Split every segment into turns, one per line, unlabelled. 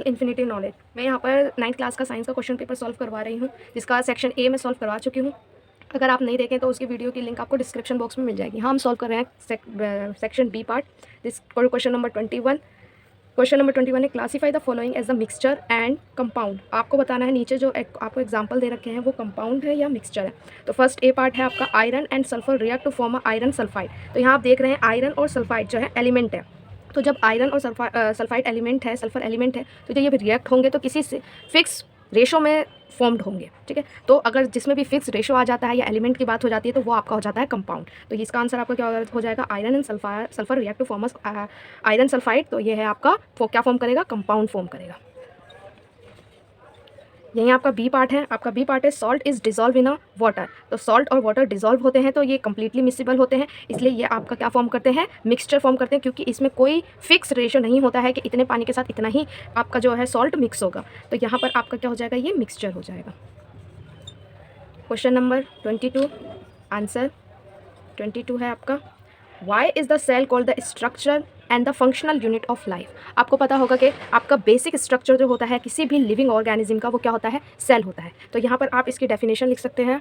Infinity knowledge. मैं यहाँ पर 9th क्लास का साइंस का क्वेश्चन पेपर सॉल्व करवा रही हूँ, जिसका सेक्शन ए में सॉल्व करवा चुकी हूँ। अगर आप नहीं देखें तो उसकी वीडियो की लिंक आपको डिस्क्रिप्शन बॉक्स में मिल जाएगी। हाँ, हम सॉल्व कर रहे हैं section B part, this question number 21। Question number 21 है, classify the following as a mixture and compound. आपको बताना है नीचे जो आपको एग्जांपल दे रखे हैं वो कंपाउंड है या मिक्सचर है। तो फर्स्ट ए पार्ट है आपका, iron and sulphur react to form a iron sulphide. तो यहाँ आप देख रहे हैं आयरन और सल्फाइड जो है एलिमेंट है। तो जब आयरन और सल्फाइड एलिमेंट है, सल्फर एलिमेंट है, तो जब ये रिएक्ट होंगे तो किसी से फिक्स रेशो में फॉर्म्ड होंगे। ठीक है, तो अगर जिसमें भी फिक्स रेशो आ जाता है या एलिमेंट की बात हो जाती है तो वो आपका हो जाता है कंपाउंड। तो इसका आंसर आपका क्या हो जाएगा, iron and sulphur react to form iron sulphide. तो ये है आपका क्या फॉर्म करेगा, कंपाउंड फॉर्म करेगा। यही आपका बी पार्ट है। आपका बी पार्ट है, salt is dissolve in a water. तो सॉल्ट और वाटर डिजॉल्व होते हैं तो ये कंप्लीटली मिक्सिबल होते हैं, इसलिए ये आपका क्या फॉर्म करते हैं, मिक्सचर फॉर्म करते हैं, क्योंकि इसमें कोई फिक्स रेशो नहीं होता है कि इतने पानी के साथ इतना ही आपका जो है सॉल्ट मिक्स होगा। तो यहाँ पर आपका क्या हो जाएगा, ये मिक्सचर हो जाएगा। क्वेश्चन नंबर 22, आंसर 22 है आपका, why is the cell called the structure and the functional unit of life. आपको पता होगा कि आपका बेसिक स्ट्रक्चर जो होता है किसी भी लिविंग ऑर्गेनिज्म का, वो क्या होता है, सेल होता है। तो यहाँ पर आप इसकी डेफिनेशन लिख सकते हैं।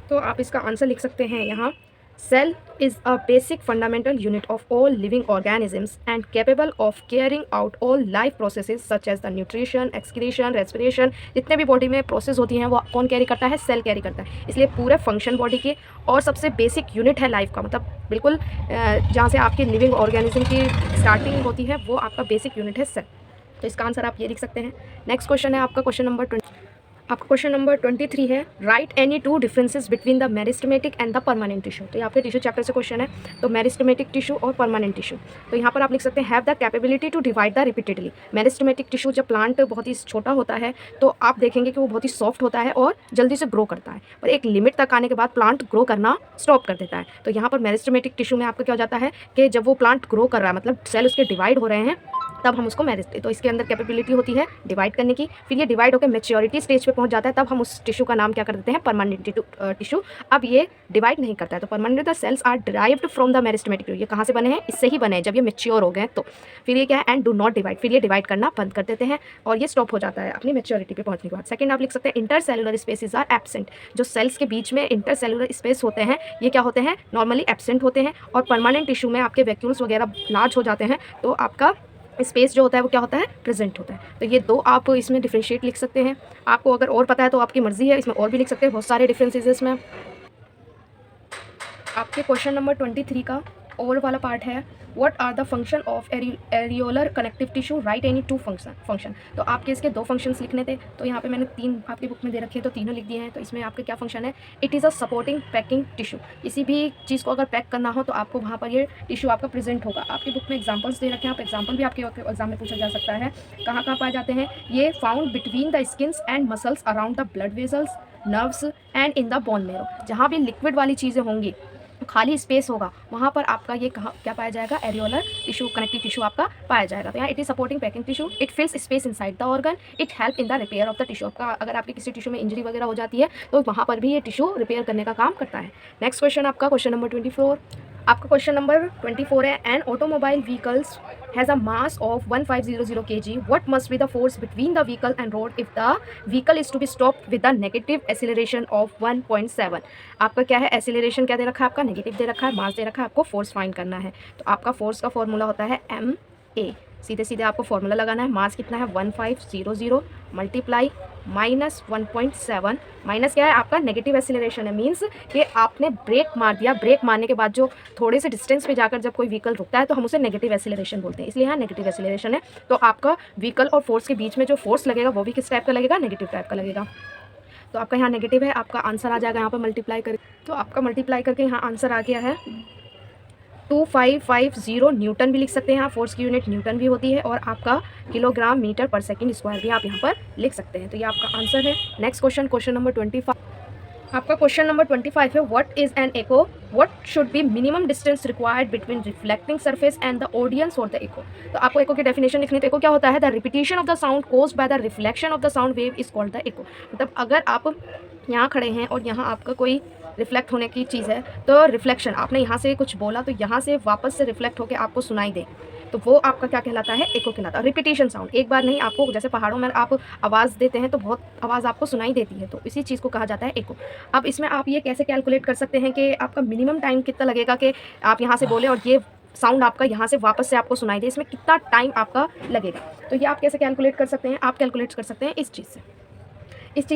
तो आप इसका आंसर लिख सकते हैं यहाँ, cell is a basic fundamental unit of all living organisms and capable of carrying out all life processes such as the nutrition, excretion, respiration. जितने भी बॉडी में प्रोसेस होती हैं वो कौन कैरी करता है, सेल कैरी करता है। इसलिए पूरे फंक्शन बॉडी के और सबसे बेसिक यूनिट है लाइफ का, मतलब बिल्कुल जहाँ से आपकी लिविंग ऑर्गेनिज्म की स्टार्टिंग होती है वो आपका बेसिक यूनिट है सेल। तो इसका आंसर आप ये लिख सकते हैं। नेक्स्ट क्वेश्चन है आपका क्वेश्चन नंबर 20। आपका क्वेश्चन नंबर 23 है, write any two differences between the meristematic and the permanent tissue. तो ये आपके टिश्यू चैप्टर से क्वेश्चन है। तो मेरिस्टेमेटिक टिश्यू और परमानेंट टिश्यू, तो यहाँ पर आप लिख सकते हैं, have the capability to divide the repeatedly. Meristematic tissue जब प्लांट बहुत ही छोटा होता है तो आप देखेंगे कि वो बहुत ही सॉफ्ट होता है और जल्दी से ग्रो करता है, पर एक लिमिट तक आने के बाद प्लांट ग्रो करना स्टॉप कर देता है। तो यहाँ पर मेरिस्टेमेटिक टिश्यू में आपका क्या हो जाता है कि जब वो प्लांट ग्रो कर रहा है, मतलब सेल उसके डिवाइड हो रहे हैं, तब हम उसको तो इसके अंदर कैपेबिलिटी होती है डिवाइड करने की। फिर ये डिवाइड होकर मैच्योरिटी स्टेज पे पहुंच जाता है, तब हम उस टिश्यू का नाम क्या कर देते हैं, परमानेंट टिश्यू। अब ये डिवाइड नहीं करता है। तो permanent the cells are derived from the meristematic tissue. ये कहाँ से बने हैं, इससे ही बने हैं जब ये मैच्योर हो गए। तो फिर ये क्या है, एंड डू नॉट डिवाइड, फिर ये डिवाइड करना बंद कर देते हैं और ये स्टॉप हो जाता है अपनी मैच्योरिटी पे पहुंचने के बाद। सेकंड आप लिख सकते हैं, इंटरसेलुलर स्पेसेस आर एब्सेंट। जो सेल्स के बीच में इंटरसेलुलर स्पेस होते हैं ये क्या होते हैं, नॉर्मली एब्सेंट होते हैं। और परमानेंट टिश्यू में आपके वैक्यूल्स वगैरह लार्ज हो जाते हैं तो आपका स्पेस जो होता है वो क्या होता है, प्रेजेंट होता है। तो ये दो आप इसमें डिफ्रेंशिएट लिख सकते हैं। आपको अगर और पता है तो आपकी मर्जी है, इसमें और भी लिख सकते हैं, बहुत सारे डिफरेंसेस है इसमें। आपके क्वेश्चन नंबर 23 का और वाला पार्ट है, what are the function of areolar connective tissue, write any two function. तो आपके इसके दो फंक्शंस लिखने थे, तो यहाँ पे मैंने 3 आपकी बुक में दे रखे हैं तो तीनों लिख दिए हैं। तो इसमें आपके क्या फंक्शन है, it is a supporting packing tissue. किसी भी चीज़ को अगर पैक करना हो तो आपको वहाँ पर ये टिश्यू आपका प्रेजेंट होगा। आपकी बुक में एग्जाम्पल्स दे रखे हैं, आप एग्जाम्पल भी आपके एग्जाम में पूछा जा सकता है। कहाँ कहाँ पाए जाते हैं ये, found between the skins and muscles around the blood vessels, nerves and in the bone marrow. जहाँ भी लिक्विड वाली चीज़ें होंगी, खाली स्पेस होगा, वहाँ पर आपका ये कहाँ क्या पाया जाएगा, एरियोलर टिश्यू, कनेक्टिव टिश्यू आपका पाया जाएगा। तो यहाँ it is supporting packing tissue, it fills space inside the organ, it help in the repair of the tissue. आपका अगर आपके किसी टिश्यू में इंजरी वगैरह हो जाती है तो वहाँ पर भी ये टिश्यू रिपेयर करने का काम करता है। नेक्स्ट क्वेश्चन आपका क्वेश्चन नंबर 24। आपका क्वेश्चन नंबर 24 है, an automobile vehicles has a mass of 1500 kg. What must be the force between the vehicle and road if the vehicle is to be stopped with a negative acceleration of 1.7? आपका क्या है, acceleration क्या दे रखा है, आपका negative दे रखा है, मास दे रखा है, आपको फोर्स फाइंड करना है। तो आपका फोर्स का फॉर्मूला होता है ma। सीधे सीधे आपको फॉर्मूला लगाना है। मास कितना है, 1500 मल्टीप्लाई -1.7, माइनस क्या है आपका, नेगेटिव एक्सीलरेशन है, मीन्स कि आपने ब्रेक मार दिया। ब्रेक मारने के बाद जो थोड़े से डिस्टेंस पे जाकर जब कोई व्हीकल रुकता है तो हम उसे नेगेटिव एक्सीलरेशन बोलते हैं, इसलिए यहाँ नेगेटिव एक्सीलरेशन है। तो आपका व्हीकल और फोर्स के बीच में जो फोर्स लगेगा वो भी किस टाइप का लगेगा, नेगेटिव टाइप का लगेगा। तो आपका यहाँ नेगेटिव है, आपका आंसर आ जाएगा यहाँ पर मल्टीप्लाई कर। तो आपका मल्टीप्लाई करके यहाँ आंसर आ गया है 2550 न्यूटन भी लिख सकते हैं आप, फोर्स की यूनिट न्यूटन भी होती है, और आपका किलोग्राम मीटर पर सेकंड स्क्वायर भी आप यहाँ पर लिख सकते हैं। तो ये आपका आंसर है। Next question, question number 25। आपका क्वेश्चन नंबर 25 है, what is an echo, what should be minimum distance required between reflecting surface and the audience for the echo. तो आपको एको की डेफिनेशन लिखनी है। तो एको क्या होता है, the repetition of the sound caused by the reflection of the sound wave is called the echo. मतलब अगर आप यहाँ खड़े हैं और यहाँ आपका कोई रिफ्लेक्ट होने की चीज़ है, तो रिफ्लेक्शन, आपने यहाँ से कुछ बोला तो यहाँ से वापस से रिफ्लेक्ट होकर आपको सुनाई दे, तो वो आपका क्या कहलाता है, एको कहलाता है। रिपीटेशन साउंड, एक बार नहीं, आपको जैसे पहाड़ों में आप आवाज़ देते हैं तो बहुत आवाज़ आपको सुनाई देती है, तो इसी चीज़ को कहा जाता है एको। अब इसमें आप ये कैसे कैलकुलेट कर सकते हैं कि आपका मिनिमम टाइम कितना लगेगा कि आप यहाँ से बोलें और ये साउंड आपका यहाँ से वापस से आपको सुनाई दे, इसमें कितना टाइम आपका लगेगा। तो ये आप कैसे कैलकुलेट कर सकते हैं, आप कैलकुलेट कर सकते हैं इस चीज़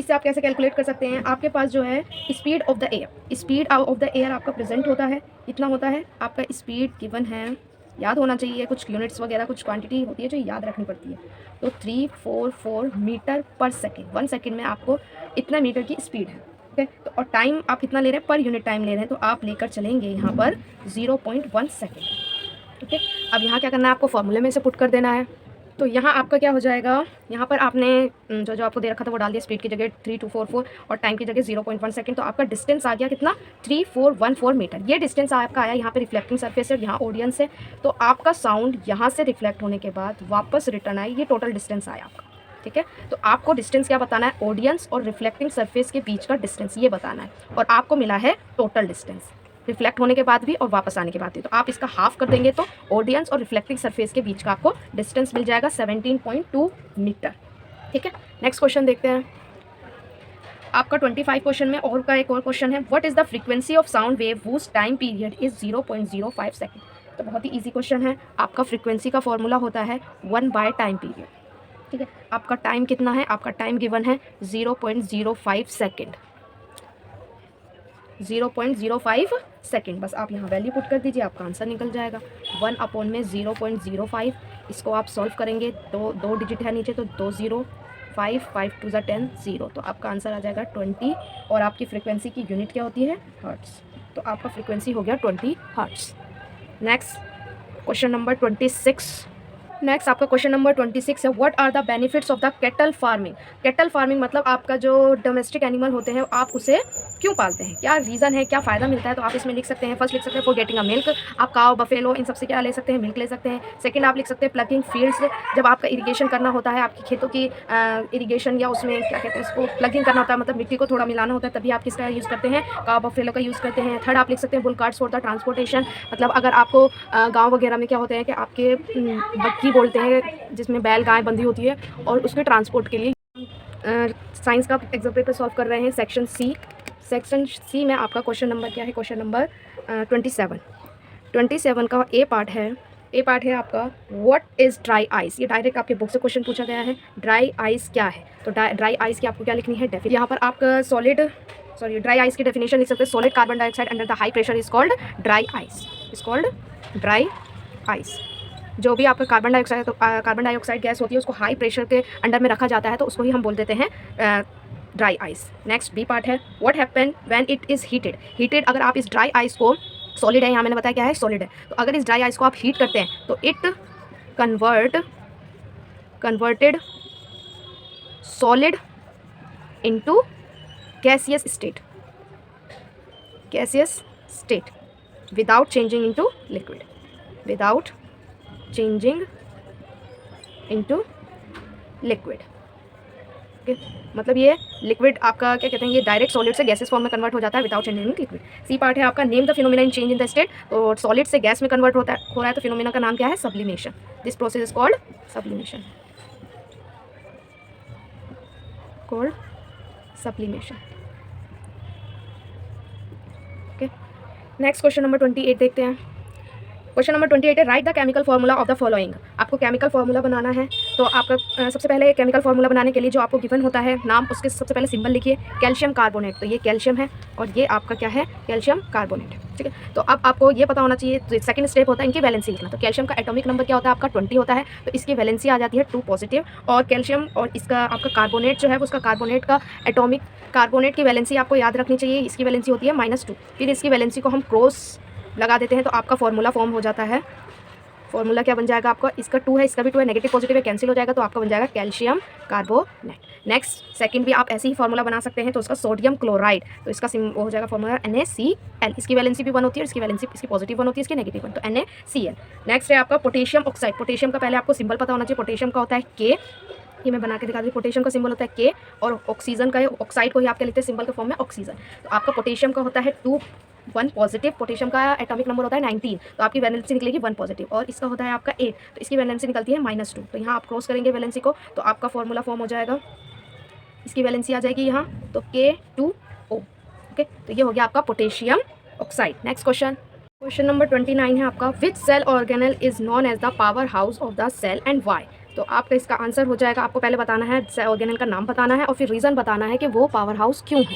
से आप कैसे कैलकुलेट कर सकते हैं। आपके पास जो है स्पीड ऑफ द एयर आपका प्रेजेंट होता है, इतना होता है आपका स्पीड गिवन है, याद होना चाहिए, कुछ यूनिट्स वगैरह कुछ क्वांटिटी होती है जो याद रखनी पड़ती है। तो 344 मीटर पर सेकेंड, 1 सेकेंड में आपको इतना मीटर की स्पीड है, ठीक है। तो और टाइम आप कितना ले रहे हैं, पर यूनिट टाइम ले रहे हैं, तो आप लेकर चलेंगे यहाँ पर 0.1 सेकेंड, ठीक है। अब यहाँ क्या करना है, आपको फॉर्मूले में से पुट कर देना है। तो यहाँ आपका क्या हो जाएगा, यहाँ पर आपने जो आपको दे रखा था वो डाल दिया, स्पीड की जगह 3244 और टाइम की जगह 0.1 सेकंड। तो आपका डिस्टेंस आ गया कितना, 3414 मीटर। ये डिस्टेंस आपका आया, यहाँ पे रिफ्लेक्टिंग सरफेस है, यहाँ ऑडियंस है, तो आपका साउंड यहाँ से रिफ्लेक्ट होने के बाद वापस रिटर्न आए, ये टोटल डिस्टेंस आया आपका, ठीक है। तो आपको डिस्टेंस क्या बताना है, ऑडियंस और रिफ्लेक्टिंग सरफेस के बीच का डिस्टेंस ये बताना है, और आपको मिला है टोटल डिस्टेंस रिफ्लेक्ट होने के बाद भी और वापस आने के बाद भी। तो आप इसका हाफ कर देंगे तो ऑडियंस और रिफ्लेक्टिंग सरफेस के बीच का आपको डिस्टेंस मिल जाएगा 17.2 मीटर, ठीक है। नेक्स्ट क्वेश्चन देखते हैं। आपका 25 क्वेश्चन में और का एक और क्वेश्चन है, what is the frequency of sound wave whose time period is 0.05 second. तो बहुत ही ईजी क्वेश्चन है। आपका फ्रीक्वेंसी का फॉर्मूला होता है 1 बाय टाइम पीरियड, ठीक है। आपका टाइम कितना है, आपका टाइम गिवन है 0.05 सेकेंड, 0.05 सेकेंड। बस आप यहाँ वैल्यू पुट कर दीजिए, आपका आंसर निकल जाएगा 1/0.05। इसको आप सॉल्व करेंगे, दो डिजिट है नीचे, तो 2 0 5 5 2 10 0, तो आपका आंसर आ जाएगा 20। और आपकी फ्रीक्वेंसी की यूनिट क्या होती है, हर्ट्स। तो आपका फ्रीक्वेंसी हो गया 20 hertz. Next question number 26। Next आपका क्वेश्चन नंबर 26 है, what are the benefits of the cattle farming. Cattle farming मतलब आपका जो डोमेस्टिक एनिमल होते हैं आप उसे क्यों पालते हैं, क्या रीज़न है, क्या फ़ायदा मिलता है। तो आप इसमें लिख सकते हैं, फर्स्ट लिख सकते हैं फॉर गेटिंग अ मिल्क, आप काव बफेलो इन सबसे क्या ले सकते हैं, मिल्क ले सकते हैं। सेकंड आप लिख सकते हैं प्लगिंग फील्ड्स, जब आपका इरिगेशन करना होता है, आपकी खेतों की इरिगेशन या उसमें क्या कहते हैं उसको प्लगिंग करना होता है, मतलब मिट्टी को थोड़ा मिलाना होता है, तभी आप किसका यूज़ करते हैं, काव बफेलो का यूज़ करते हैं। थर्ड आप लिख सकते हैं bull carts for the transportation, मतलब अगर आपको गाँव वगैरह में क्या होते हैं कि आपके बग्गी बोलते हैं जिसमें बैल गाय बंधी होती है, और उसके ट्रांसपोर्ट के लिए साइंस का एग्जाम्पल पे सॉल्व कर रहे हैं। सेक्शन सी में आपका क्वेश्चन नंबर क्या है, क्वेश्चन नंबर 27 का ए पार्ट है आपका व्हाट इज़ ड्राई आइस। ये डायरेक्ट आपके बुक से क्वेश्चन पूछा गया है, ड्राई आइस क्या है। तो ड्राई आइस की आपको क्या लिखनी है, यहाँ पर आपका ड्राई आइस की डेफिनेशन लिख सकते हैं, solid carbon dioxide under the high pressure is called dry ice. जो भी आपका कार्बन डाइऑक्साइड गैस होती है उसको हाई प्रेशर के अंडर में रखा जाता है, तो उसको ही हम बोल देते हैं dry ice. Next B part है, what happen when it is heated. अगर आप इस ड्राई आइस को, सॉलिड है यहाँ मैंने बताया क्या है, सॉलिड है, तो अगर इस ड्राई आइस को आप हीट करते हैं तो it converted solid into gaseous state without changing into liquid, मतलब ये लिक्विड आपका क्या कहते हैं, ये डायरेक्ट सॉलिड से गैसेस फॉर्म में कन्वर्ट हो जाता है without changing in liquid. C part है आपका, name the phenomena in change in the state. तो सॉलिड से गैस में कन्वर्ट हो रहा है, तो फिनोमिना का नाम क्या है, sublimation. This process is called sublimation. Okay, next question number 28 देखते हैं। क्वेश्चन नंबर 28 है, right the chemical formula of the following. आपको केमिकल फार्मूला बनाना है, तो आपका सबसे पहले केमिकल फार्मूला बनाने के लिए जो आपको गिवन होता है नाम, उसके सबसे पहले सिंबल लिखिए कैल्शियम कार्बोनेट। तो ये कैल्शियम है और ये आपका क्या है, कैल्शियम कार्बोनेट, ठीक है। तो अब आपको ये पता होना चाहिए, तो सेकंड स्टेप होता है इनकी वैलेंसी लिखना। तो कैल्शियम का एटॉमिक नंबर क्या होता है, आपका 20 होता है, तो इसकी वैलेंसी आ जाती है 2 पॉजिटिव। और कैल्शियम और इसका आपका कार्बोनेट जो है, उसका कार्बोनेट की वैलेंसी आपको याद रखनी चाहिए, इसकी वैलेंसी होती है -2। फिर इसकी वैलेंसी को हम क्रॉस लगा देते हैं, तो आपका फॉर्मूला फॉर्म हो जाता है। फॉर्मूला क्या बन जाएगा आपका, इसका 2 है, इसका भी 2 है, नेगेटिव पॉजिटिव है, कैंसिल हो जाएगा, तो आपका बन जाएगा कैल्शियम कार्बोनेट। नेक्स्ट सेकंड भी आप ऐसे ही फॉर्मूला बना सकते हैं, तो उसका सोडियम क्लोराइड, तो इसका वो हो जाएगा फॉर्मूला NaCl। इसकी वैलेंसी भी 1 होती है, इसकी वैलेंसी, इसकी पॉजिटिव 1 होती है, इसकी नेगेटिव 1, तो NaCl। नेक्स्ट है आपका पोटेशियम ऑक्साइड। पोटेशियम का पहले आपको सिंबल पता होना चाहिए, पोटेशियम का होता है K, ये मैं बना के दिखा दूँ। पोटेशियम का सिंबल होता है K, और ऑक्सीजन का, ऑक्साइड को ही आप क्या लिखते हैं सिंबल के फॉर्म में, ऑक्सीजन। तो आपका पोटेशियम का होता है 2 1 पॉजिटिव, पोटेशियम का एटॉमिक नंबर होता है 19, तो आपकी वैलेंसी निकलेगी 1 पॉजिटिव, और इसका होता है आपका 8, तो इसकी वैलेंसी निकलती है -2। तो यहाँ आप क्रॉस करेंगे वैलेंसी को, तो आपका फॉर्मूला फॉर्म हो जाएगा, इसकी वैलेंसी आ जाएगी यहाँ, तो K2O। ओके, तो ये हो गया आपका potassium oxide. Next question number 29 है आपका, which cell organelle is known as the power house of the cell and why. तो आपका इसका आंसर हो जाएगा, आपको पहले बताना है सेल ऑर्गेनल का नाम बताना है और फिर रीज़न बताना है कि वो पावर हाउस क्यों है।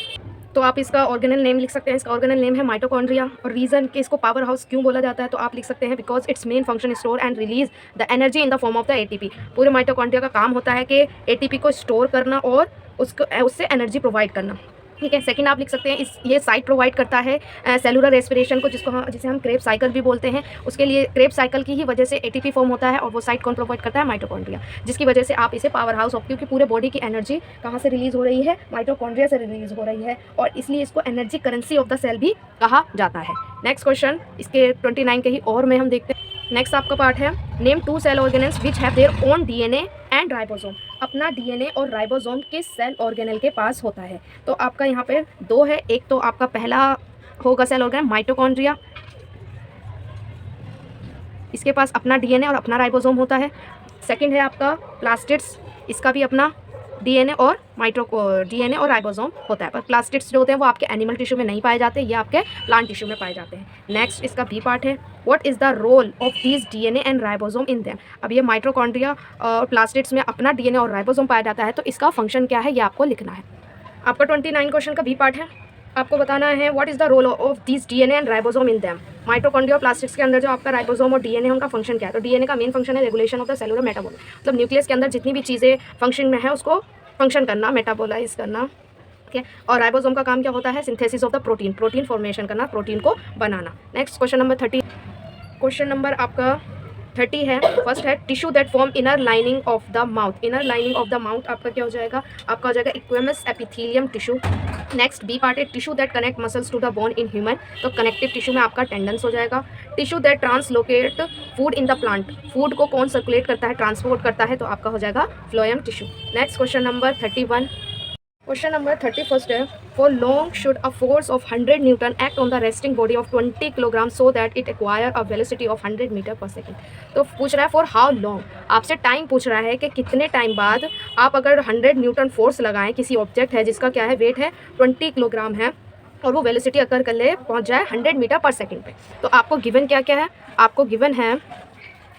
तो आप इसका ऑर्गेनल नेम लिख सकते हैं, इसका ऑर्गेनल नेम है माइटोकॉन्ड्रिया, और रीज़न कि इसको पावर हाउस क्यों बोला जाता है तो आप लिख सकते हैं because it's main function store and release the energy in the form of the ATP. पूरे माइटोकॉन्ड्रिया का काम होता है कि एटीपी को स्टोर करना और उससे एनर्जी प्रोवाइड करना। ठीक है, सेकंड आप लिख सकते हैं ये साइट प्रोवाइड करता है सेलुलर रेस्पिरेशन को, जिसे हम क्रेब साइकिल भी बोलते हैं। उसके लिए क्रेब साइकिल की ही वजह से एटीपी फॉर्म होता है, और वो साइट कौन प्रोवाइड करता है, माइटोकॉन्ड्रिया, जिसकी वजह से आप इसे पावर हाउस ऑफ, क्योंकि पूरे बॉडी की एनर्जी कहाँ से रिलीज़ हो रही है, माइटोकॉन्ड्रिया से रिलीज़ हो रही है, और इसलिए इसको energy currency of the cell भी कहा जाता है। नेक्स्ट क्वेश्चन इसके 29 के ही और में हम देखते हैं। नेक्स्ट आपका पार्ट है, name 2 cell organelles which have their own DNA and ribosome. अपना डीएनए और राइबोसोम किस सेल ऑर्गेनल के पास होता है। तो आपका यहाँ पे 2 है, एक तो आपका पहला होगा सेल ऑर्गेनल माइटोकॉन्ड्रिया, इसके पास अपना डीएनए और अपना राइबोसोम होता है। सेकंड है आपका प्लास्टिड्स, इसका भी अपना डीएनए और डीएनए और राइबोसोम होता है, पर प्लास्टिड्स जो होते हैं वो आपके एनिमल टिश्यू में नहीं पाए जाते, ये आपके प्लांट टिश्यू में पाए जाते हैं। नेक्स्ट इसका बी पार्ट है, what is the role of these DNA and ribosome in them. अब ये माइटोकॉन्ड्रिया और प्लास्टिड्स में अपना डीएनए और राइबोसोम पाया जाता है, तो इसका फंक्शन क्या है ये आपको लिखना है। आपका 29 क्वेश्चन का बी पार्ट है, आपको बताना है what is the role of this DNA and ribosome in them. Mitochondria और प्लास्टिड्स के अंदर जो आपका राइबोसोम और डीएनए उनका फंक्शन क्या है। तो डीएनए का मेन फंक्शन है regulation of the cellular metabolism, मतलब न्यूक्लियस के अंदर जितनी भी चीज़ें फंक्शन में है उसको फंक्शन करना, मेटाबोलाइज करना। ठीक है, और राइबोसोम का काम क्या होता है, synthesis of the protein, protein formation करना, प्रोटीन को बनाना। Next question number 30, question number आपका 30 है, फर्स्ट है tissue that form inner lining of the mouth. Inner lining of the mouth आपका क्या हो जाएगा, आपका हो जाएगा squamous epithelium tissue. Next B part है tissue that connect muscles to the bone in human, तो कनेक्टिव टिश्यू में आपका टेंडन्स हो जाएगा। Tissue that translocate food in the plant, food को कौन सर्कुलेट करता है, ट्रांसपोर्ट करता है, तो आपका हो जाएगा phloem tissue. Next question number 31, question number 31 है, for long should a force of 100 newton act on the resting body of 20 kilogram so that it acquire a velocity of 100 metre per second. तो पूछ रहा है for how long, आपसे time पूछ रहा है कि कितने टाइम बाद आप अगर 100 न्यूटन फोर्स लगाएं किसी ऑब्जेक्ट है जिसका क्या है वेट है 20 किलोग्राम है, और वो वेलोसिटी अकर कर ले पहुँच जाए 100 मीटर पर सेकेंड पे। तो आपको गिवन क्या क्या है, आपको गिवन है,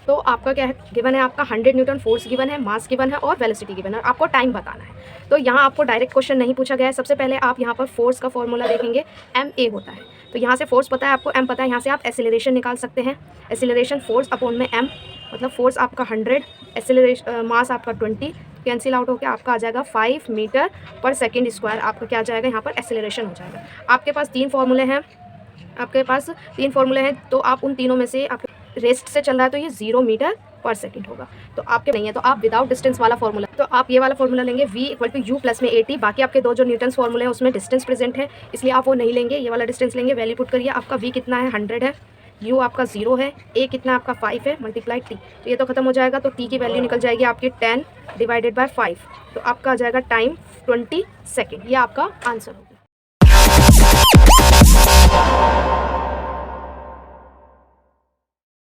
तो आपका क्या है गिवन है, आपका 100 न्यूटन फोर्स गिवन है, मास गिवन है और वेलोसिटी गिवन है, आपको टाइम बताना है। तो यहाँ आपको डायरेक्ट क्वेश्चन नहीं पूछा गया है। सबसे पहले आप यहाँ पर फोर्स का फॉर्मूला देखेंगे, ma होता है, तो यहाँ से फोर्स पता है आपको, m पता है, यहाँ से आप एसिलरेशन निकाल सकते हैं। एसिलरेशन फोर्स अपॉन में m, मतलब फोर्स आपका 100, एसिलरेशन मास आपका 20, कैंसिल आउट होकर आपका आ जाएगा 5 मीटर पर सेकेंड स्क्वायर, आपका क्या आ जाएगा यहाँ पर एसिलरेशन हो जाएगा। आपके पास 3 फॉर्मूले हैं, तो आप उन तीनों में से आप रेस्ट से चल रहा है तो ये 0 मीटर पर सेकंड होगा, तो आपके नहीं है, तो आप विदाउट डिस्टेंस वाला फॉर्मूला, तो आप ये वाला फॉर्मूला लेंगे v = u प्लस में at। बाकी आपके 2 जो न्यूटन्स फॉर्मूले हैं उसमें डिस्टेंस प्रेजेंट है, इसलिए आप वो नहीं लेंगे, ये वाला डिस्टेंस लेंगे। वैल्यू पुट करिए, आपका v कितना है 100 है, u आपका 0 है, a कितना आपका 5 है, मल्टीप्लाई t, तो ये तो खत्म हो जाएगा, तो t की वैल्यू निकल जाएगी आपकी 10 / 5, तो आपका आ जाएगा टाइम 20 सेकेंड, ये आपका आंसर होगा।